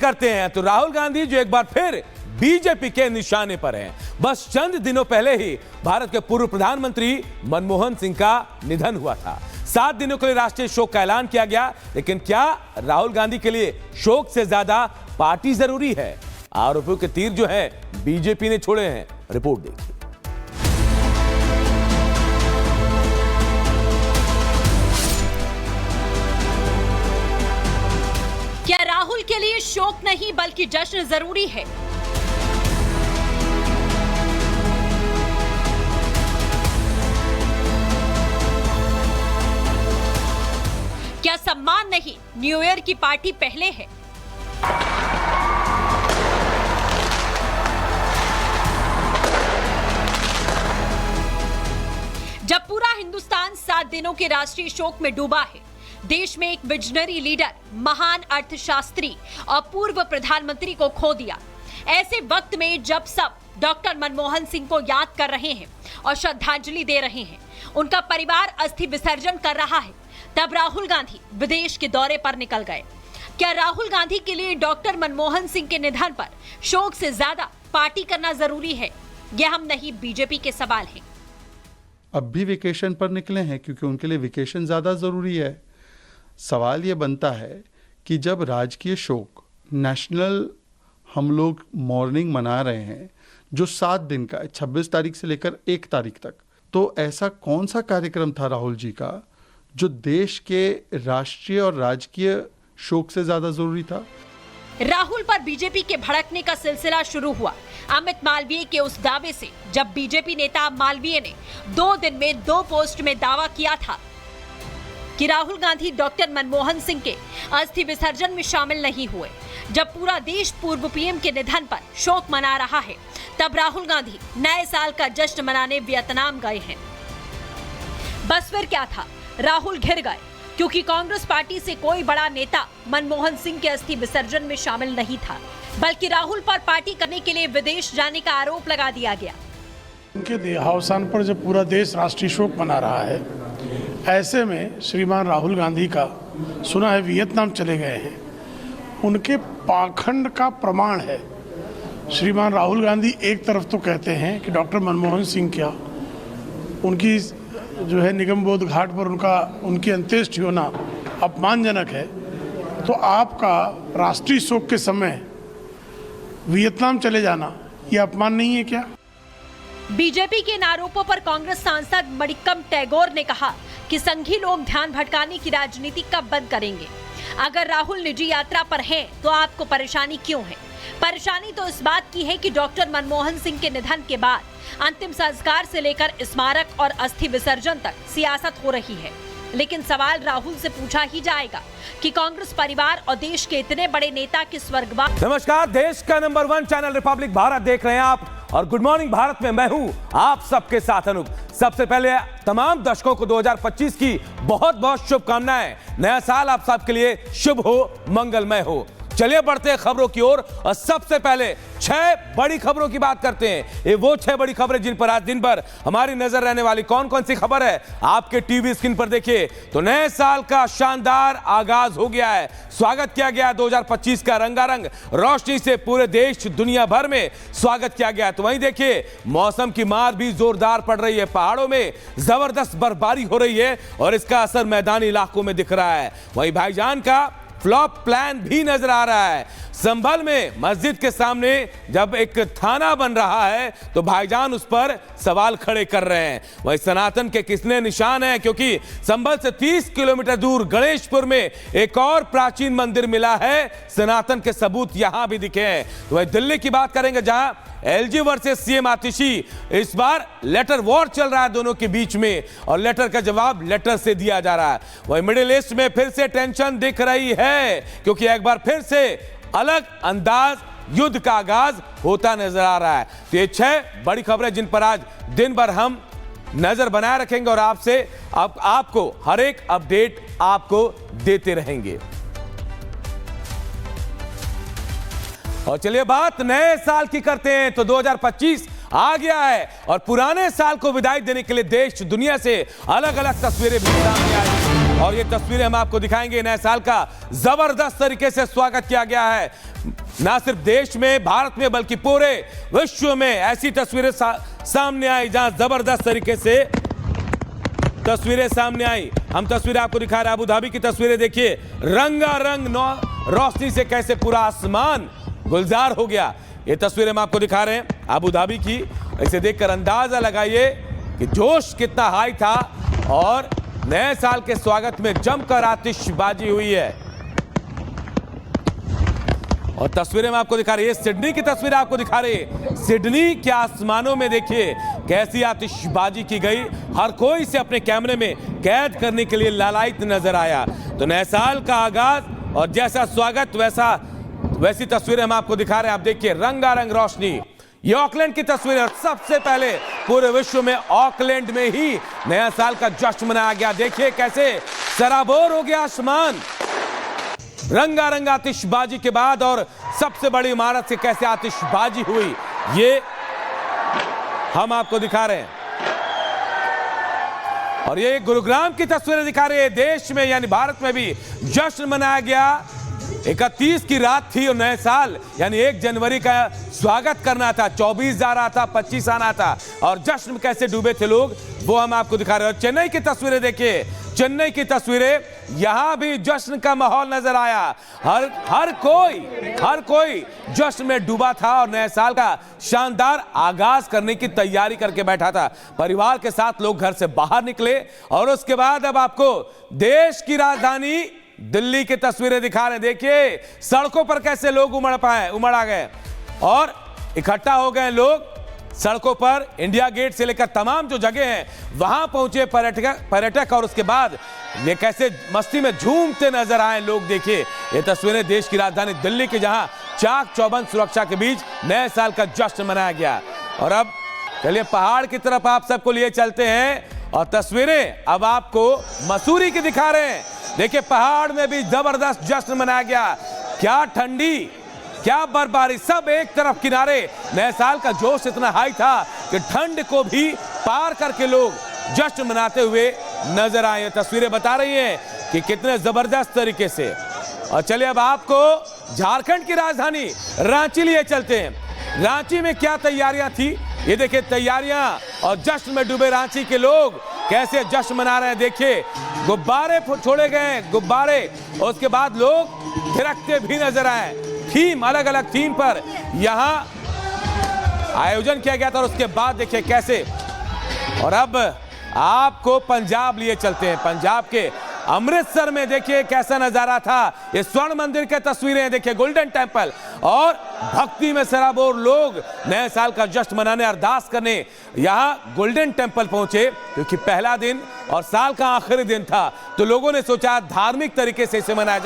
करते हैं तो राहुल गांधी जो एक बार फिर बीजेपी के निशाने पर हैं। बस चंद दिनों पहले ही भारत के पूर्व प्रधानमंत्री मनमोहन सिंह का निधन हुआ था। 7 दिनों के लिए राष्ट्रीय शोक का ऐलान किया गया। लेकिन क्या राहुल गांधी के लिए शोक से ज्यादा पार्टी जरूरी है? आरोपों के तीर जो है बीजेपी ने छोड़े हैं। रिपोर्ट देखिए। क्या राहुल के लिए शोक नहीं बल्कि जश्न जरूरी है? क्या सम्मान नहीं, न्यू ईयर की पार्टी पहले है? जब पूरा हिंदुस्तान 7 दिनों के राष्ट्रीय शोक में डूबा है, देश में एक विजनरी लीडर, महान अर्थशास्त्री और पूर्व प्रधानमंत्री को खो दिया। ऐसे वक्त में जब सब डॉक्टर मनमोहन सिंह को याद कर रहे हैं और श्रद्धांजलि दे रहे हैं, उनका परिवार अस्थि विसर्जन कर रहा है, तब राहुल गांधी विदेश के दौरे पर निकल गए। क्या राहुल गांधी के लिए डॉक्टर मनमोहन सिंह के निधन पर शोक से ज्यादा पार्टी करना जरूरी है? यह हम नहीं, बीजेपी के सवाल हैं। अब भी वेकेशन पर निकले हैं क्योंकि उनके लिए वेकेशन ज्यादा जरूरी है। सवाल ये बनता है कि जब राजकीय शोक नेशनल हम लोग मॉर्निंग मना रहे हैं जो 7 दिन का है, 26 तारीख से लेकर 1 तारीख तक, तो ऐसा कौन सा कार्यक्रम था राहुल जी का जो देश के राष्ट्रीय और राजकीय शोक से ज्यादा जरूरी था? राहुल पर बीजेपी के भड़कने का सिलसिला शुरू हुआ अमित मालवीय के उस दावे से, जब बीजेपी नेता मालवीय ने 2 दिन में 2 पोस्ट में दावा किया था कि राहुल गांधी डॉक्टर मनमोहन सिंह के अस्थि विसर्जन में शामिल नहीं हुए। जब पूरा देश पूर्व पीएम के निधन पर शोक मना रहा है, तब राहुल गांधी नए साल का जश्न मनाने वियतनाम गए हैं। बस फिर क्या था, राहुल घिर गए क्योंकि कांग्रेस पार्टी से कोई बड़ा नेता मनमोहन सिंह के अस्थि विसर्जन में शामिल नहीं था, बल्कि राहुल पर पार्टी करने के लिए विदेश जाने का आरोप लगा दिया गया। उनके देहावसान पर जब पूरा देश राष्ट्रीय शोक मना रहा है, ऐसे में श्रीमान राहुल गांधी का सुना है वियतनाम चले गए हैं, उनके पाखंड का प्रमाण है। श्रीमान राहुल गांधी एक तरफ तो कहते हैं कि डॉक्टर मनमोहन सिंह क्या उनकी जो है निगमबोध घाट पर उनकी अंत्येष्टि होना अपमानजनक है, तो आपका राष्ट्रीय शोक के समय वियतनाम चले जाना यह अपमान नहीं है क्या? बीजेपी के इन आरोपों पर कांग्रेस सांसद मणिक्कम टैगोर ने कहा कि संघी लोग ध्यान भटकाने की राजनीति कब बंद करेंगे? अगर राहुल निजी यात्रा पर हैं, तो आपको परेशानी क्यों है? परेशानी तो इस बात की है कि डॉक्टर मनमोहन सिंह के निधन के बाद अंतिम संस्कार से लेकर स्मारक और अस्थि विसर्जन तक सियासत हो रही है। लेकिन सवाल राहुल से पूछा ही जाएगा कि कांग्रेस परिवार और देश के इतने बड़े नेता के स्वर्गवास। नमस्कार, देश का नंबर 1 चैनल रिपब्लिक भारत देख रहे हैं आप, और गुड मॉर्निंग भारत में मैं हूं आप सबके साथ अनूप। सबसे पहले तमाम दर्शकों को 2025 की बहुत बहुत शुभकामनाएं। नया साल आप सबके लिए शुभ हो, मंगलमय हो। चलिए बढ़ते हैं खबरों की ओर, और सबसे पहले 6 बड़ी खबरों की बात करते हैं। ये वो 6 बड़ी खबरें जिन पर आज दिन भर हमारी नजर रहने वाली। कौन कौन सी खबर है आपके टीवी स्क्रीन पर देखिए। तो नए साल का शानदार आगाज हो गया है, स्वागत किया गया 2025 का रंगारंग रोशनी से पूरे देश दुनिया भर में स्वागत किया गया। तो वहीं देखिए मौसम की मार भी जोरदार पड़ रही है, पहाड़ों में जबरदस्त बर्फबारी हो रही है और इसका असर मैदानी इलाकों में दिख रहा है। वहीं भाईजान का फ्लॉप प्लान भी नजर आ रहा है। संभल में मस्जिद के सामने जब एक थाना बन रहा है तो भाईजान उस पर सवाल खड़े कर रहे हैं। वही सनातन के किसने निशान है, क्योंकि संभल से 30 किलोमीटर दूर गणेशपुर में एक और प्राचीन मंदिर मिला है। सनातन के सबूत यहां भी दिखे हैं। तो वही दिल्ली की बात करेंगे, जहां एलजी वर्सेस सीएम आतिशी, इस बार लेटर वॉर चल रहा है दोनों के बीच में, और लेटर का जवाब लेटर से दिया जा रहा है। वही मिडिल ईस्ट में फिर से टेंशन दिख रही है, क्योंकि एक बार फिर से अलग अंदाज युद्ध का आगाज होता नजर आ रहा है। तो ये 6 बड़ी खबरें जिन पर आज दिन भर हम नजर बनाए रखेंगे और आपसे आपको हर एक अपडेट आपको देते रहेंगे। और चलिए बात नए साल की करते हैं। तो 2025 आ गया है और पुराने साल को विदाई देने के लिए देश दुनिया से अलग अलग तस्वीरें भी सामने आई। और ये तस्वीरें हम आपको दिखाएंगे। नए साल का जबरदस्त तरीके से स्वागत किया गया है, ना सिर्फ देश में, भारत में, बल्कि पूरे विश्व में ऐसी तस्वीरें सामने आई जहां जबरदस्त तरीके से तस्वीरें सामने आई। हम तस्वीरें आपको दिखा रहे हैं अबू धाबी की तस्वीरें। देखिए रंगारंग रोशनी से कैसे पूरा आसमान गुलजार हो गया। ये तस्वीरें हम आपको दिखा रहे हैं अबू धाबी की। इसे देखकर अंदाजा लगाइए कि जोश कितना हाई था और नए साल के स्वागत में जमकर आतिशबाजी हुई है। और तस्वीरें हम आपको दिखा रही है, सिडनी की तस्वीरें आपको दिखा रही है। सिडनी के आसमानों में देखिए कैसी आतिशबाजी की गई। हर कोई इसे अपने कैमरे में कैद करने के लिए लालायित नजर आया। तो नए साल का आगाज और जैसा स्वागत वैसी तस्वीरें हम आपको दिखा रहे हैं। आप देखिए रंगारंग रोशनी। ये ऑकलैंड की तस्वीर है। सबसे पहले पूरे विश्व में ऑकलैंड में ही नया साल का जश्न मनाया गया। देखिए कैसे सराबोर हो गया आसमान रंगारंग आतिशबाजी के बाद, और सबसे बड़ी इमारत से कैसे आतिशबाजी हुई ये हम आपको दिखा रहे हैं। और ये गुरुग्राम की तस्वीरें दिखा रहे हैं। देश में यानी भारत में भी जश्न मनाया गया। 31 की रात थी और नए साल यानी 1 जनवरी का स्वागत करना था। 24 जा रहा था, 25 आना था और जश्न में कैसे डूबे थे लोग वो हम आपको दिखा रहे हैं। और चेन्नई की तस्वीरें देखिए, चेन्नई की तस्वीरें, यहां भी जश्न का माहौल नजर आया। हर कोई जश्न में डूबा था और नए साल का शानदार आगाज करने की तैयारी करके बैठा था। परिवार के साथ लोग घर से बाहर निकले और उसके बाद अब आपको देश की राजधानी दिल्ली की तस्वीरें दिखा रहे हैं। देखिए सड़कों पर कैसे लोग उमड़ आ गए और इकट्ठा हो गए लोग सड़कों पर। इंडिया गेट से लेकर तमाम जो जगह हैं वहां पहुंचे पर्यटक और उसके बाद ये कैसे मस्ती में झूमते नजर आए लोग। देखिए ये तस्वीरें देश की राजधानी दिल्ली की, जहां चाक चौबंद सुरक्षा के बीच नए साल का जश्न मनाया गया। और अब चलिए पहाड़ की तरफ आप सबको लिए चलते हैं और तस्वीरें अब आपको मसूरी की दिखा रहे हैं। देखिए पहाड़ में भी जबरदस्त जश्न मनाया गया। क्या ठंडी, क्या बर्फबारी, सब एक तरफ किनारे। नए साल का जोश इतना हाई था कि ठंड को भी पार करके लोग जश्न मनाते हुए नजर आए। तस्वीरें बता रही हैं कि कितने जबरदस्त तरीके से। और चलिए अब आपको झारखंड की राजधानी रांची लिए चलते हैं। रांची में क्या तैयारियां थी ये देखिए, तैयारियां और जश्न में डूबे रांची के लोग कैसे जश्न मना रहे हैं। देखिए गुब्बारे छोड़े गए, गुब्बारे, और उसके बाद लोग थिरकते भी नजर आए। थीम, अलग अलग थीम पर यहां आयोजन किया गया था और उसके बाद देखिए कैसे। और अब आपको पंजाब लिए चलते हैं। पंजाब के अमृतसर में देखिए कैसा नजारा था। ये स्वर्ण मंदिर की तस्वीरें देखिए, गोल्डन टेंपल, और भक्ति में सराबोर लोग नए साल का जश्न मनाने, अरदास करने यहां गोल्डन टेंपल पहुंचे, क्योंकि पहला दिन और साल का आखिरी दिन था। तो लोगों ने सोचा धार्मिक तरीके से इसे मनाया जाए।